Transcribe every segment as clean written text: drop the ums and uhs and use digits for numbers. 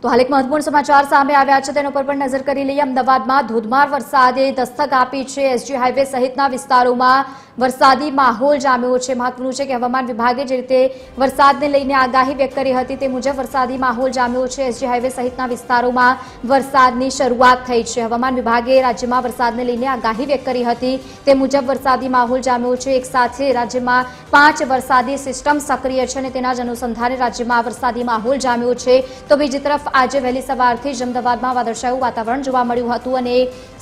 તો હાલ એક મહત્વપૂર્ણ સમાચાર સામે આવ્યા છે તેના પર પણ નજર કરી લઈએ। અમદાવાદમાં ધોધમાર વરસાદે દસ્તક આપી છે। એસજી હાઈવે સહિતના વિસ્તારોમાં વરસાદી માહોલ જામ્યો છે। મહત્વનું છે કે હવામાન વિભાગે જે રીતે વરસાદને લઈને આગાહી વ્યક્ત કરી હતી તે મુજબ વરસાદી માહોલ જામ્યો છે। એસજી હાઈવે સહિતના વિસ્તારોમાં વરસાદની શરૂઆત થઈ છે। હવામાન વિભાગે રાજ્યમાં વરસાદને લઈને આગાહી વ્યક્ત કરી હતી તે મુજબ વરસાદી માહોલ જામ્યો છે। એક સાથે રાજ્યમાં 5 વરસાદી સિસ્ટમ સક્રિય છે અને તેના જ અનુસંધાને રાજ્યમાં વરસાદી માહોલ જામ્યો છે। તો બીજી તરફ આજે વહેલી સવારથી જ અમદાવાદમાં વાદળછાયું વાતાવરણ જોવા મળ્યું હતું અને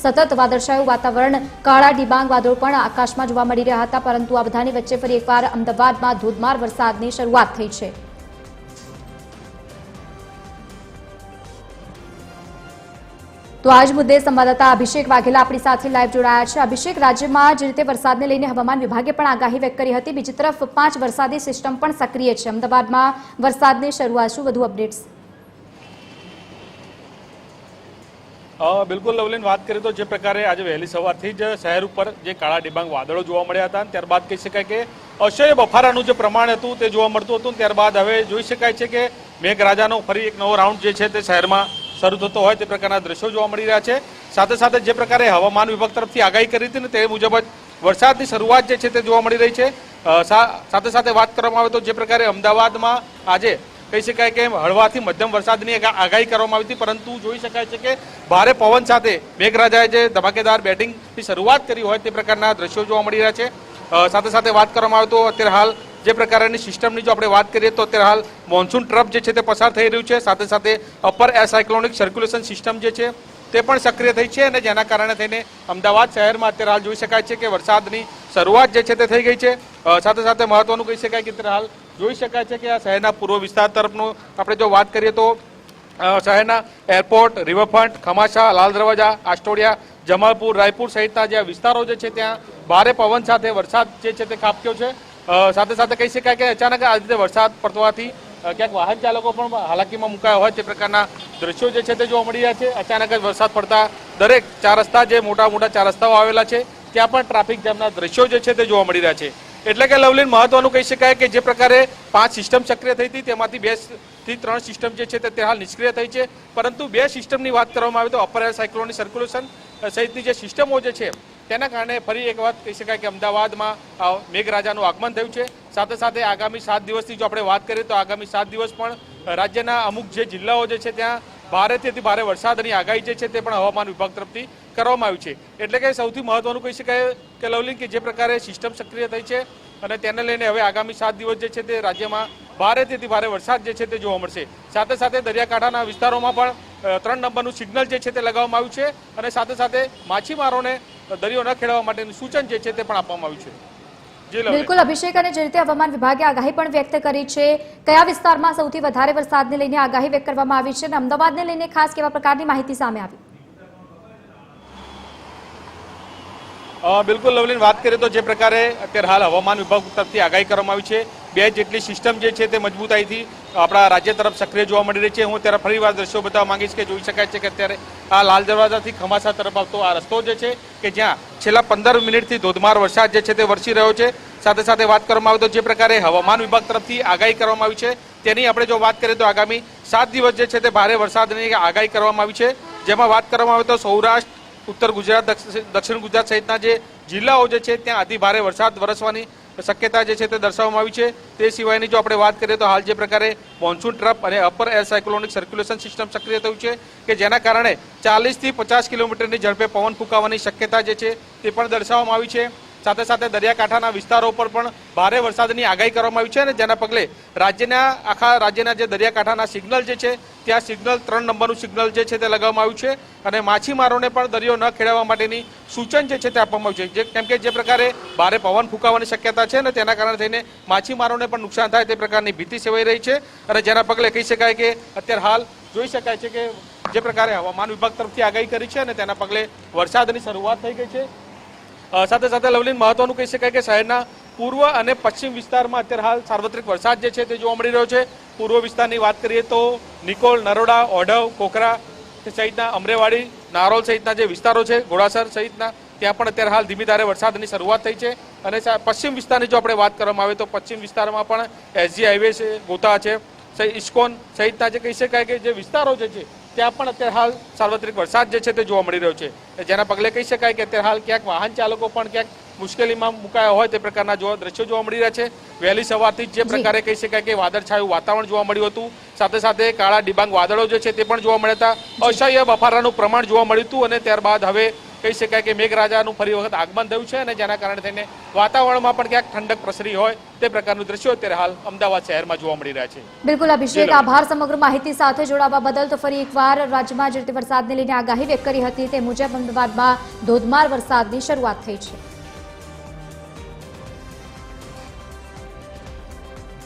સતત વાદળછાયું વાતાવરણ કાળા ડિબાંગ વાદળો પણ આકાશમાં જોવા મળી રહ્યા હતા, પરંતુ આ બધાની વચ્ચે ફરી એકવાર અમદાવાદમાં ધોધમાર વરસાદની શરૂઆત થઈ છે। તો આજ મુદ્દે સંવાદદાતા અભિષેક વાઘેલા આપણી સાથે લાઈવ જોડાયા છે। અભિષેક, રાજ્યમાં જે રીતે વરસાદને લઈને હવામાન વિભાગે પણ આગાહી વ્યક્ત કરી હતી, બીજી તરફ 5 વરસાદી સિસ્ટમ પણ સક્રિય છે। અમદાવાદમાં વરસાદની શરૂઆત, શું વધુ અપડેટ્સ? બિલકુલ લવલીન, વાત કરીએ તો જે પ્રકારે આજે વહેલી સવારથી જ શહેર ઉપર જે કાળા ડિબાંગ વાદળો જોવા મળ્યા હતા, ત્યારબાદ કહી શકાય કે અસહ્ય બફારાનું જે પ્રમાણ હતું તે જોવા મળતું હતું। ત્યારબાદ હવે જોઈ શકાય છે કે મેઘરાજાનો ફરી એક નવો રાઉન્ડ જે છે તે શહેરમાં શરૂ થતો હોય તે પ્રકારના દ્રશ્યો જોવા મળી રહ્યા છે। સાથે સાથે જે પ્રકારે હવામાન વિભાગ તરફથી આગાહી કરી હતી ને તે મુજબ જ વરસાદની શરૂઆત જે છે તે જોવા મળી રહી છે। સાથે સાથે વાત કરવામાં આવે તો જે પ્રકારે અમદાવાદમાં આજે કહી શકાય કે હળવાથી મધ્યમ વરસાદની આગાહી કરવામાં આવી હતી, પરંતુ જોઈ શકાય છે કે ભારે પવન સાથે મેઘરાજાએ જે ધમાકેદાર બેટિંગની શરૂઆત કરી હોય તે પ્રકારના દ્રશ્યો જોવા મળી રહ્યા છે। સાથે સાથે વાત કરવામાં આવે તો અત્યારે હાલ જે પ્રકારની સિસ્ટમની જો આપણે વાત કરીએ તો અત્યારે હાલ મોન્સૂન ટ્રફ જે છે તે પસાર થઈ રહ્યું છે। સાથે સાથે upper air cyclonic circulation system જે છે તે પણ સક્રિય થઈ છે અને જેના કારણે થઈને અમદાવાદ શહેરમાં અત્યારે હાલ જોઈ શકાય છે કે વરસાદની શરૂઆત જે છે તે થઈ ગઈ છે। સાથે સાથે મહત્વનું કહી શકાય કે અત્યારે હાલ જોઈ શકાય છે કે આ શહેરના પૂર્વ વિસ્તાર તરફનું આપણે જો વાત કરીએ તો શહેરના એરપોર્ટ, રિવરફ્રન્ટ, ખમાસા, લાલ દરવાજા, આસ્ટોડિયા, જમાલપુર, રાયપુર સહિતના જે વિસ્તારો જે છે ત્યાં ભારે પવન સાથે વરસાદ જે છે તે ખાબક્યો છે। સાથે સાથે કહી શકાય કે અચાનક આ રીતે વરસાદ પડવાથી ક્યાંક વાહન ચાલકો પણ હાલાકીમાં મુકાયા હોય તે પ્રકારના દ્રશ્યો જે છે તે જોવા મળી રહ્યા છે। અચાનક જ વરસાદ પડતા દરેક 4 રસ્તા જે મોટા 4 રસ્તાઓ આવેલા છે ત્યાં પણ ટ્રાફિક જામના દ્રશ્યો જે છે તે જોવા મળી રહ્યા છે। એટલે કે લવલીન, મહત્વનું કહી શકાય કે જે પ્રકારે 5 સિસ્ટમ સક્રિય થઈ હતી તેમાંથી 2 થી 3 સિસ્ટમ જે છે તે હાલ નિષ્ક્રિય થઈ છે, પરંતુ 2 સિસ્ટમની વાત કરવામાં આવે તો અપર એર સાયક્લોનિક સર્ક્યુલેશન સહિતની જે સિસ્ટમો જે છે તેના કારણે ફરી એક વાત કહી શકાય કે અમદાવાદમાં મેઘરાજાનું આગમન થયું છે। સાથે સાથે આગામી 7 દિવસની જો આપણે વાત કરીએ તો આગામી 7 દિવસ પણ રાજ્યના અમુક જે જિલ્લાઓ જે છે ત્યાં ભારેથી અતિ ભારે વરસાદની આગાહી જે છે તે પણ હવામાન વિભાગ તરફથી કરવામાં આવી છે। એટલે કે સૌથી મહત્વનું કહી શકાય કે લવલીન, કે જે પ્રકારે સિસ્ટમ સક્રિય થઈ છે અને તેને લઈને હવે આગામી 7 દિવસ જે છે તે રાજ્યમાં ભારેથી અતિ ભારે વરસાદ જે છે તે જોવા મળશે। સાથે સાથે દરિયાકાંઠાના વિસ્તારોમાં પણ 3 નંબરનું સિગ્નલ જે છે તે લગાવવામાં આવ્યું છે અને સાથે સાથે માછીમારોને દરિયો ન ખેડવા માટેનું સૂચન જે છે તે પણ આપવામાં આવ્યું છે। બિલકુલ અભિષેક, અને જે રીતે હવામાન વિભાગે આગાહી પણ વ્યક્ત કરી છે, કયા વિસ્તારમાં સૌથી વધારે વરસાદને લઈને આગાહી વ્યક્ત કરવામાં આવી છે અને અમદાવાદને લઈને ખાસ કેવા પ્રકારની માહિતી સામે આવી? બિલકુલ લવલીન, વાત કરીએ તો જે પ્રકારે અત્યારે હાલ હવામાન વિભાગ તરફથી આગાહી કરવામાં આવી છે, 2 જેટલી સિસ્ટમ જે છે તે મજબૂતાઈથી આપણા રાજ્ય તરફ સક્રિય જોવા મળી રહી છે। હું ત્યારે ફરીવાર દ્રશ્યો બતાવવા માંગીશ કે જોઈ શકાય છે કે અત્યારે આ લાલ દરવાજાથી ખમાસા તરફ આવતો આ રસ્તો જે છે કે જ્યાં છેલ્લા 15 મિનિટથી ધોધમાર વરસાદ જે છે તે વરસી રહ્યો છે। સાથે સાથે વાત કરવામાં આવે તો જે પ્રકારે હવામાન વિભાગ તરફથી આગાહી કરવામાં આવી છે તેની આપણે જો વાત કરીએ તો આગામી 7 દિવસ જે છે તે ભારે વરસાદની આગાહી કરવામાં આવી છે, જેમાં વાત કરવામાં આવે તો સૌરાષ્ટ્ર, ઉત્તર ગુજરાત, દક્ષિણ ગુજરાત સહિતના જે જિલ્લાઓ જે છે ત્યાં અતિ ભારે વરસાદ વરસવાની શક્યતા જે છે તે દર્શાવવામાં આવી છે। તે સિવાયની જો આપણે વાત કરીએ તો હાલ જે પ્રકારે મોન્સૂન ટ્રફ અને upper air cyclonic circulation system સક્રિય થયું છે કે જેના કારણે 40 થી 50 કિલોમીટરની ઝડપે પવન ફૂંકાવાની શક્યતા જે છે તે પણ દર્શાવવામાં આવી છે। સાથે સાથે દરિયાકાંઠાના વિસ્તારો પર પણ ભારે વરસાદની આગાહી કરવામાં આવી છે અને જેના પગલે આખા રાજ્યના જે દરિયાકાંઠાના સિગ્નલ જે છે ત્યાં સિગ્નલ 3 નંબરનું સિગ્નલ જે છે તે લગાવવામાં આવ્યું છે અને માછીમારોને પણ દરિયો ન ખેડવા માટેની સૂચન જે છે તે આપવામાં આવ્યું છે, કેમ કે જે પ્રકારે ભારે પવન ફૂંકાવાની શક્યતા છે અને તેના કારણે થઈને માછીમારોને પણ નુકસાન થાય તે પ્રકારની ભીતિ સેવાઈ રહી છે અને જેના પગલે કહી શકાય કે અત્યારે હાલ જોઈ શકાય છે કે જે પ્રકારે હવામાન વિભાગ તરફથી આગાહી કરી છે અને તેના પગલે વરસાદની શરૂઆત થઈ ગઈ છે। સાથે સાથે લવલીન, મહત્વનું કહી શકાય કે શહેરના પૂર્વ અને પશ્ચિમ વિસ્તારમાં અત્યારે હાલ સાર્વત્રિક વરસાદ જે છે તે જોવા મળી રહ્યો છે। પૂર્વ વિસ્તારની વાત કરીએ તો નિકોલ, નરોડા, ઓઢવ, કોકરા સહિતના અમરેવાડી, નારોલ સહિતના જે વિસ્તારો છે, ઘોડાસર સહિતના ત્યાં પણ અત્યારે હાલ ધીમી ધારે વરસાદની શરૂઆત થઈ છે અને પશ્ચિમ વિસ્તારની જો આપણે વાત કરવામાં આવે તો પશ્ચિમ વિસ્તારમાં પણ એસજી હાઈવે છે, ગોતા છે, ઇસ્કોન સહિતના જે કહી શકાય કે જે વિસ્તારો જે છે ત્યાં પણ અત્યારે હાલ સાર્વત્રિક વરસાદ જે છે તે જોવા મળી રહ્યો છે, જેના પગલે કહી શકાય કે અત્યારે હાલ ક્યાંક વાહન ચાલકો પણ ક્યાંક મુશ્કેલીમાં મુકાયા હોય તે પ્રકારના દ્રશ્યો જોવા મળી રહ્યા છે. વહેલી સવારથી જે પ્રકારે કહી શકાય કે વાદળછાયું વાતાવરણ જોવા મળ્યું હતું, સાથે સાથે કાળા ડિબાંગ વાદળો જે છે તે પણ જોવા મળ્યા હતા. અસહ્ય બફારાનું પ્રમાણ જોવા મળ્યું હતું અને ત્યારબાદ હવે કહી શકાય કે મેઘરાજાનું ફરી વખત આગમન થયું છે અને જેના કારણે થઈને વાતાવરણમાં પણ ક્યાંક ઠંડક પ્રસરી હોય તે પ્રકારનું દ્રશ્યો અત્યારે હાલ અમદાવાદ શહેરમાં જોવા મળી રહ્યા છે. બિલકુલ અભિષેક, આભાર સમગ્ર માહિતી સાથે જોડાવા બદલ. તો ફરી એકવાર રાજ્યમાં જે રીતે વરસાદને લઈને આગાહી વ્યક્ત કરી હતી તે મુજબ અમદાવાદમાં ધોધમાર વરસાદની શરૂઆત થઈ છે.